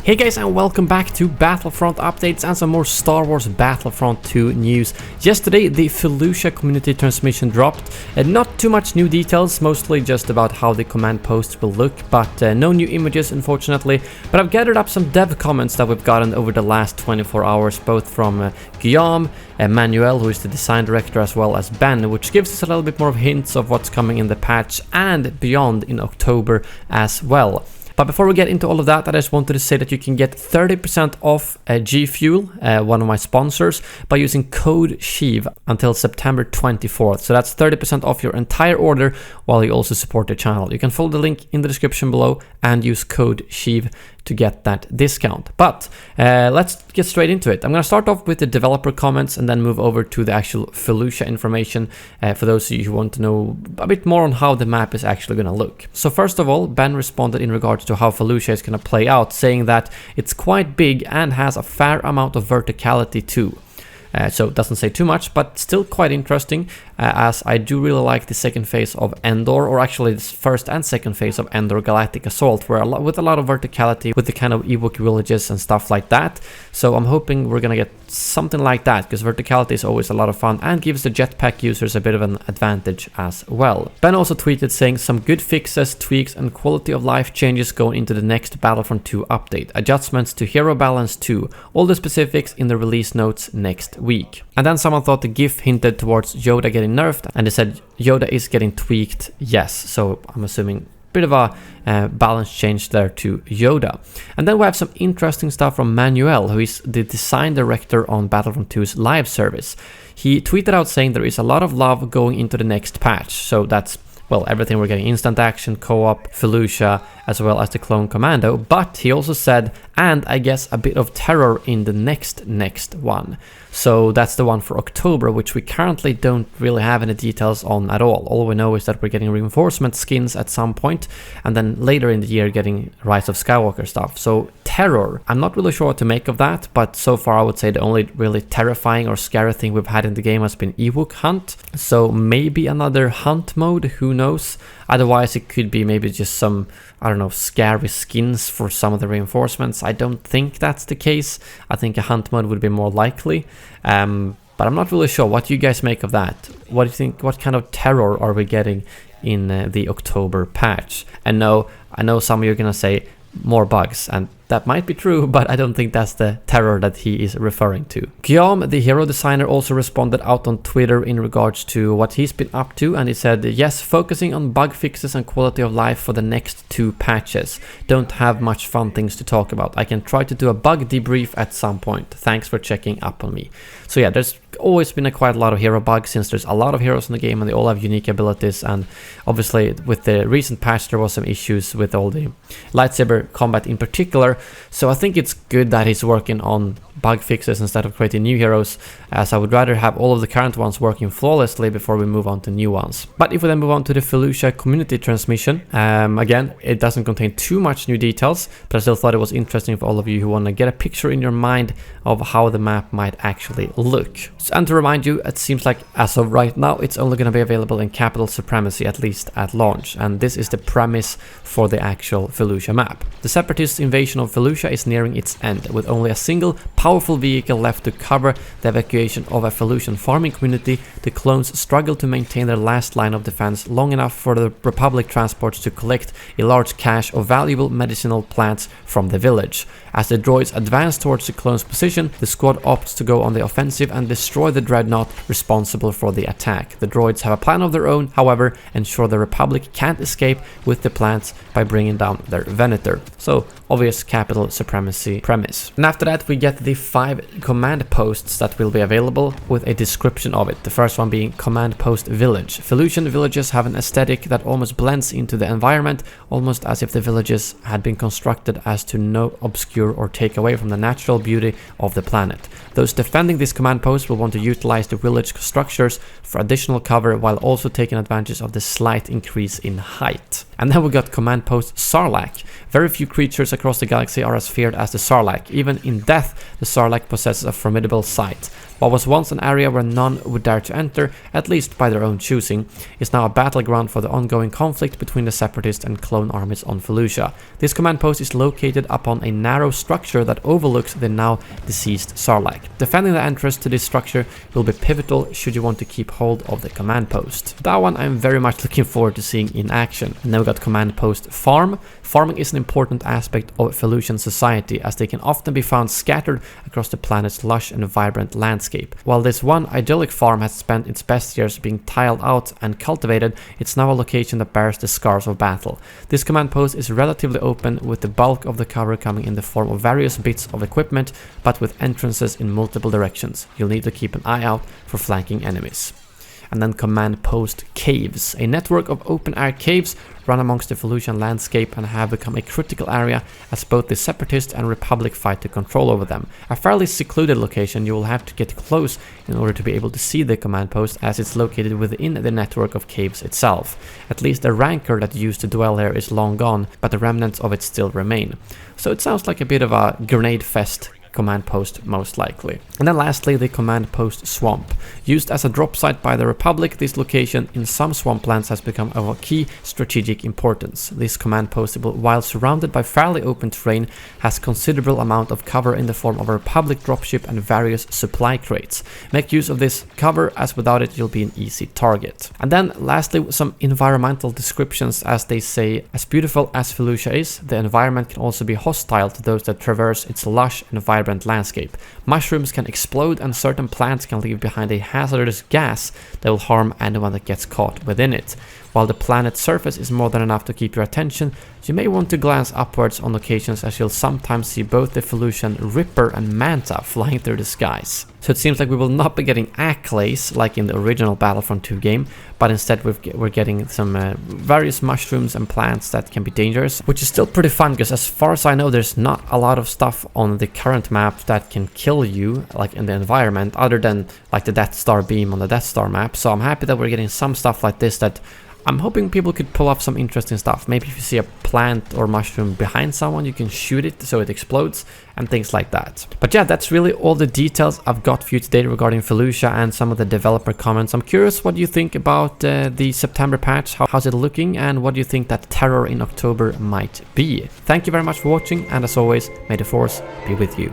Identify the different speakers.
Speaker 1: Hey guys, and welcome back to Battlefront updates and some more Star Wars Battlefront 2 news. Yesterday the Felucia community transmission dropped, and not too much new details, mostly just about how the command posts will look, but no new images unfortunately. But I've gathered up some dev comments that we've gotten over the last 24 hours, both from Guillaume, Manuel, who is the design director, as well as Ben, which gives us a little bit more of hints of what's coming in the patch and beyond in October as well. But before we get into all of that, I just wanted to say that you can get 30% off G Fuel, one of my sponsors, by using code SHEEV until September 24th. So that's 30% off your entire order while you also support the channel. You can follow the link in the description below and use code SHEEV to get that discount. But let's get straight into it. I'm going to start off with the developer comments and then move over to the actual Felucia information for those of you who want to know a bit more on how the map is actually going to look. So first of all, Ben responded in regards to how Felucia is going to play out, saying that it's quite big and has a fair amount of verticality too. So it doesn't say too much, but still quite interesting, as I do really like the second phase of Endor, or actually this first and second phase of Endor Galactic Assault, where with a lot of verticality, with the kind of Ewok villages and stuff like that. So I'm hoping we're gonna get something like that, because verticality is always a lot of fun and gives the jetpack users a bit of an advantage as well. Ben also tweeted saying some good fixes, tweaks and quality of life changes going into the next Battlefront 2 update. Adjustments to hero balance too. All the specifics in the release notes next week. And then someone thought the GIF hinted towards Yoda getting nerfed, and they said Yoda is getting tweaked, yes. So I'm assuming bit of a balance change there to Yoda. And then we have some interesting stuff from Manuel, who is the design director on Battlefront 2's live service. He tweeted out saying there is a lot of love going into the next patch. So that's, well, everything we're getting: instant action, co-op, Felucia, as well as the clone commando. But he also said, and I guess a bit of terror in the next one. So that's the one for October, which we currently don't really have any details on at all. All we know is that we're getting reinforcement skins at some point, and then later in the year getting Rise of Skywalker stuff. So terror, I'm not really sure what to make of that, but so far I would say the only really terrifying or scary thing we've had in the game has been Ewok hunt. So maybe another hunt mode, who knows? Otherwise it could be maybe just some, I don't know, scary skins for some of the reinforcements. I don't think that's the case. I think a hunt mode would be more likely. But I'm not really sure. What do you guys make of that? What do you think? What kind of terror are we getting in the October patch? And no, I know some of you are gonna say more bugs, and that might be true, but I don't think that's the terror that he is referring to. Guillaume, the hero designer, also responded out on Twitter in regards to what he's been up to, and he said, yes, focusing on bug fixes and quality of life for the next 2 patches. Don't have much fun things to talk about. I can try to do a bug debrief at some point. Thanks for checking up on me. So yeah, there's always been quite a lot of hero bugs, since there's a lot of heroes in the game and they all have unique abilities, and obviously with the recent patch there was some issues with all the lightsaber combat in particular. So I think it's good that he's working on bug fixes instead of creating new heroes, as I would rather have all of the current ones working flawlessly before we move on to new ones. But if we then move on to the Felucia community transmission, again, it doesn't contain too much new details, but I still thought it was interesting for all of you who want to get a picture in your mind of how the map might actually look. And to remind you, it seems like as of right now it's only going to be available in capital supremacy, at least at launch, and this is the premise for the actual Felucia map. The Separatist invasion of Felucia is nearing its end, with only a single powerful vehicle left to cover the evacuation of a Felucian farming community. The clones struggle to maintain their last line of defense long enough for the Republic transports to collect a large cache of valuable medicinal plants from the village. As the droids advance towards the clones' position, the squad opts to go on the offensive and destroy the dreadnought responsible for the attack. The droids have a plan of their own, however, ensure the Republic can't escape with the plants by bringing down their Venator. So, obvious capital supremacy premise. And after that we get the 5 command posts that will be available with a description of it. The first one being Command Post Village. Felucian villages have an aesthetic that almost blends into the environment, almost as if the villages had been constructed as to no obscure or take away from the natural beauty of the planet. Those defending this command post will want to utilize the village structures for additional cover, while also taking advantage of the slight increase in height. And then we got Command Post Sarlacc. Very few creatures across the galaxy are as feared as the Sarlacc. Even in death, the Sarlacc possesses a formidable sight. What was once an area where none would dare to enter, at least by their own choosing, is now a battleground for the ongoing conflict between the separatist and clone armies on Felucia. This command post is located upon a narrow structure that overlooks the now deceased Sarlacc. Defending the entrance to this structure will be pivotal should you want to keep hold of the command post. That one I'm very much looking forward to seeing in action. And then we got command post Farm. Farming is an important aspect of Felucian society, as they can often be found scattered across the planet's lush and vibrant landscape. While this one idyllic farm has spent its best years being tiled out and cultivated, it's now a location that bears the scars of battle. This command post is relatively open, with the bulk of the cover coming in the form of various bits of equipment, but with entrances in multiple directions. You'll need to keep an eye out for flanking enemies. And then command post Caves. A network of open air caves run amongst the Felucian landscape and have become a critical area as both the Separatist and Republic fight to control over them. A fairly secluded location, you will have to get close in order to be able to see the command post, as it's located within the network of caves itself. At least the rancor that used to dwell here is long gone, but the remnants of it still remain. So it sounds like a bit of a grenade fest command post, most likely. And then lastly, the command post Swamp. Used as a drop site by the Republic, this location in some swamplands has become of key strategic importance. This command post, while surrounded by fairly open terrain, has considerable amount of cover in the form of a Republic dropship and various supply crates. Make use of this cover, as without it you'll be an easy target. And then lastly, some environmental descriptions, as they say, as beautiful as Felucia is, the environment can also be hostile to those that traverse its lush and vibrant landscape. Mushrooms can explode, and certain plants can leave behind a hazardous gas that will harm anyone that gets caught within it. While the planet's surface is more than enough to keep your attention, you may want to glance upwards on occasions, as you'll sometimes see both the Felucian Ripper and Manta flying through the skies. So it seems like we will not be getting accolades like in the original Battlefront 2 game, but instead we're getting some various mushrooms and plants that can be dangerous, which is still pretty fun, because as far as I know, there's not a lot of stuff on the current map that can kill you, like in the environment, other than like the Death Star beam on the Death Star map. So I'm happy that we're getting some stuff like this that I'm hoping people could pull off some interesting stuff. Maybe if you see a plant or mushroom behind someone, you can shoot it so it explodes and things like that. But yeah, that's really all the details I've got for you today regarding Felucia and some of the developer comments. I'm curious what you think about the September patch. How's it looking, and what do you think that terror in October might be? Thank you very much for watching, and as always, may the Force be with you.